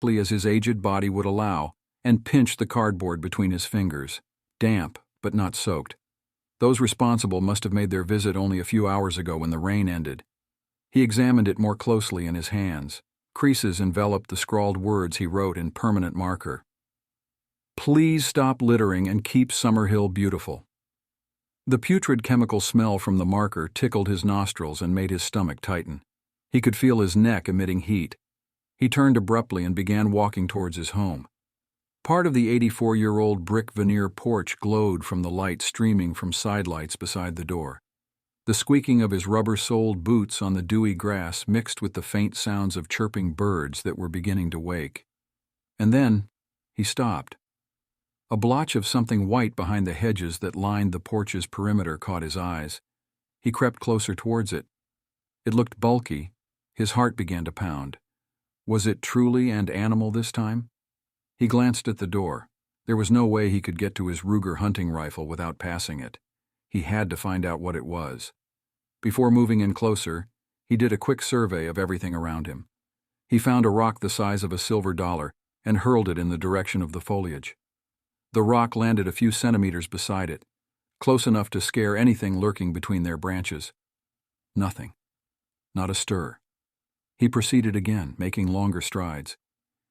as his aged body would allow, and pinched the cardboard between his fingers, damp but not soaked. Those responsible must have made their visit only a few hours ago when the rain ended. He examined it more closely in his hands. Creases enveloped the scrawled words he wrote in permanent marker. "Please stop littering and keep Summerhill beautiful." The putrid chemical smell from the marker tickled his nostrils and made his stomach tighten. He could feel his neck emitting heat. He turned abruptly and began walking towards his home. Part of the 84-year-old brick veneer porch glowed from the light streaming from sidelights beside the door. The squeaking of his rubber-soled boots on the dewy grass mixed with the faint sounds of chirping birds that were beginning to wake. And then he stopped. A blotch of something white behind the hedges that lined the porch's perimeter caught his eyes. He crept closer towards it. It looked bulky. His heart began to pound. Was it truly and animal this time? He glanced at the door. There was no way he could get to his Ruger hunting rifle without passing it. He had to find out what it was. Before moving in closer, he did a quick survey of everything around him. He found a rock the size of a silver dollar and hurled it in the direction of the foliage. The rock landed a few centimeters beside it, close enough to scare anything lurking between their branches. Nothing. Not a stir. He proceeded again, making longer strides.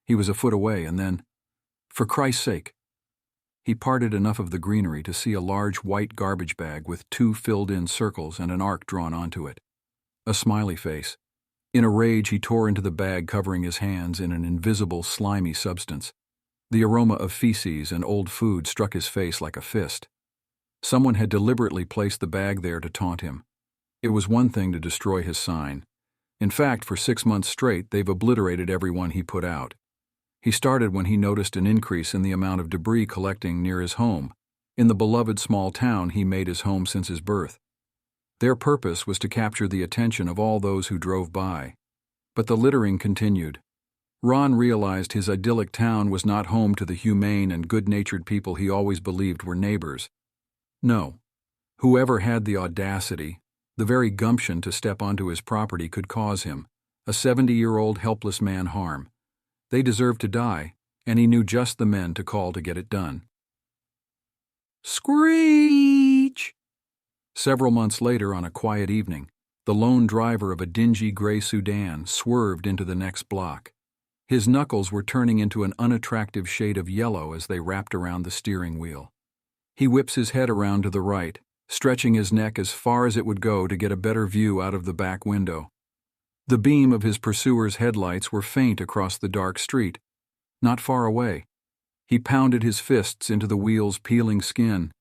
He was a foot away, and then, for Christ's sake! He parted enough of the greenery to see a large white garbage bag with 2 filled-in circles and an arc drawn onto it. A smiley face. In a rage, he tore into the bag, covering his hands in an invisible, slimy substance. The aroma of feces and old food struck his face like a fist. Someone had deliberately placed the bag there to taunt him. It was one thing to destroy his sign. In fact, for 6 months straight, they've obliterated every one he put out. He started when he noticed an increase in the amount of debris collecting near his home, in the beloved small town he made his home since his birth. Their purpose was to capture the attention of all those who drove by. But the littering continued. Ron realized his idyllic town was not home to the humane and good-natured people he always believed were neighbors. No. Whoever had the audacity, the very gumption to step onto his property could cause him, a 70-year-old helpless man, harm. They deserved to die, and he knew just the men to call to get it done. Screech! Several months later, on a quiet evening, the lone driver of a dingy gray sedan swerved into the next block. His knuckles were turning into an unattractive shade of yellow as they wrapped around the steering wheel. He whips his head around to the right, stretching his neck as far as it would go to get a better view out of the back window. The beam of his pursuer's headlights were faint across the dark street. Not far away, he pounded his fists into the wheel's peeling skin,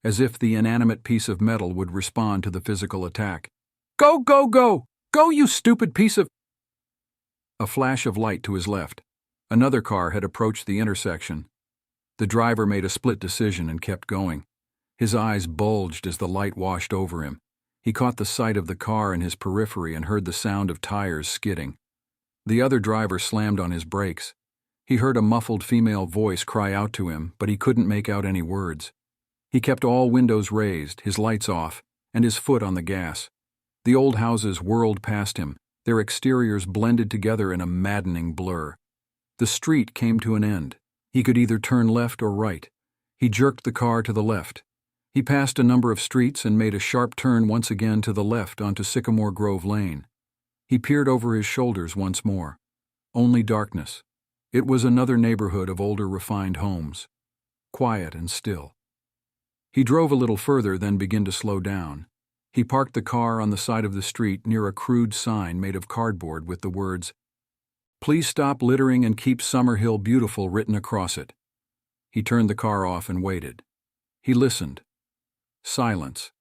as if the inanimate piece of metal would respond to the physical attack. "Go, go, go! Go, you stupid piece of—" A flash of light to his left. Another car had approached the intersection. The driver made a split decision and kept going. His eyes bulged as the light washed over him. He caught the sight of the car in his periphery and heard the sound of tires skidding. The other driver slammed on his brakes. He heard a muffled female voice cry out to him, but he couldn't make out any words. He kept all windows raised, his lights off, and his foot on the gas. The old houses whirled past him, their exteriors blended together in a maddening blur. The street came to an end. He could either turn left or right. He jerked the car to the left. He passed a number of streets and made a sharp turn once again to the left onto Sycamore Grove Lane. He peered over his shoulders once more. Only darkness. It was another neighborhood of older, refined homes. Quiet and still. He drove a little further, then began to slow down. He parked the car on the side of the street near a crude sign made of cardboard with the words, "Please stop littering and keep Summerhill beautiful," written across it. He turned the car off and waited. He listened. Silence.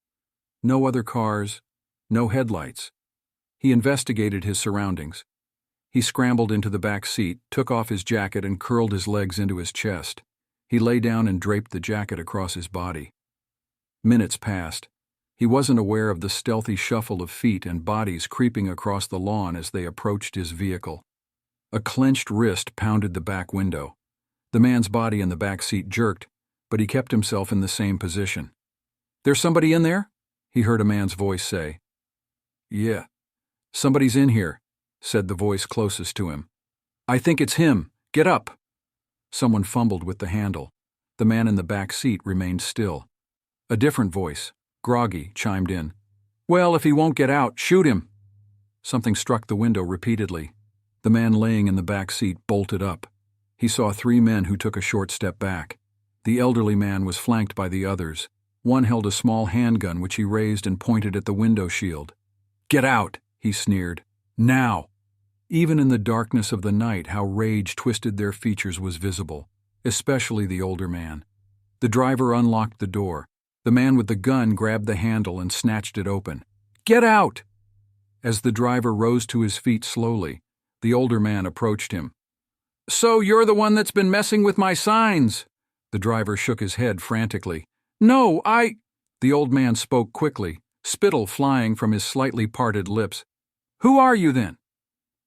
No other cars, no headlights. He investigated his surroundings. He scrambled into the back seat, took off his jacket, and curled his legs into his chest. He lay down and draped the jacket across his body. Minutes passed. He wasn't aware of the stealthy shuffle of feet and bodies creeping across the lawn as they approached his vehicle. A clenched wrist pounded the back window. The man's body in the back seat jerked, but he kept himself in the same position. "There's somebody in there?" he heard a man's voice say. "Yeah, somebody's in here," said the voice closest to him. "I think it's him," Get up! Someone fumbled with the handle. The man in the back seat remained still. A different voice, groggy, chimed in. Well, if he won't get out, shoot him! Something struck the window repeatedly. The man laying in the back seat bolted up. He saw 3 men who took a short step back. The elderly man was flanked by the others. One held a small handgun which he raised and pointed at the window shield. Get out, he sneered. Now! Even in the darkness of the night, how rage twisted their features was visible, especially the older man. The driver unlocked the door. The man with the gun grabbed the handle and snatched it open. Get out! As the driver rose to his feet slowly, the older man approached him. So you're the one that's been messing with my signs? The driver shook his head frantically. No, The old man spoke quickly, spittle flying from his slightly parted lips. Who are you then?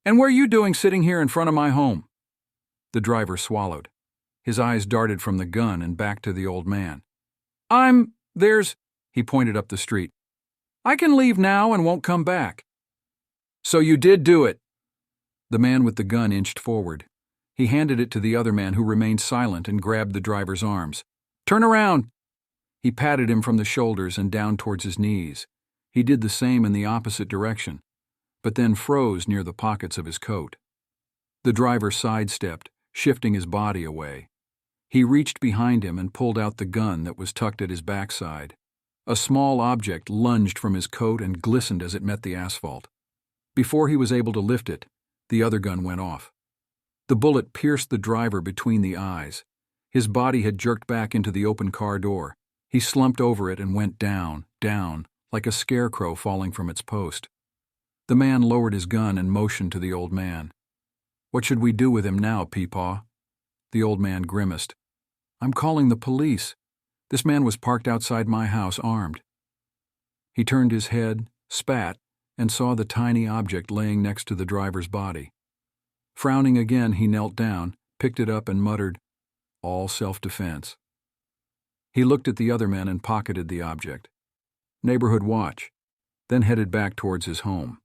And what are you doing sitting here in front of my home? The driver swallowed. His eyes darted from the gun and back to the old man. He pointed up the street. I can leave now and won't come back. So you did do it. The man with the gun inched forward. He handed it to the other man who remained silent and grabbed the driver's arms. Turn around! He patted him from the shoulders and down towards his knees. He did the same in the opposite direction, but then froze near the pockets of his coat. The driver sidestepped, shifting his body away. He reached behind him and pulled out the gun that was tucked at his backside. A small object lunged from his coat and glistened as it met the asphalt. Before he was able to lift it, the other gun went off. The bullet pierced the driver between the eyes. His body had jerked back into the open car door. He slumped over it and went down, down, like a scarecrow falling from its post. The man lowered his gun and motioned to the old man. What should we do with him now, Peepaw? The old man grimaced. I'm calling the police. This man was parked outside my house armed. He turned his head, spat, and saw the tiny object laying next to the driver's body. Frowning again, he knelt down, picked it up and muttered, all self-defense. He looked at the other men and pocketed the object. Neighborhood watch, then headed back towards his home.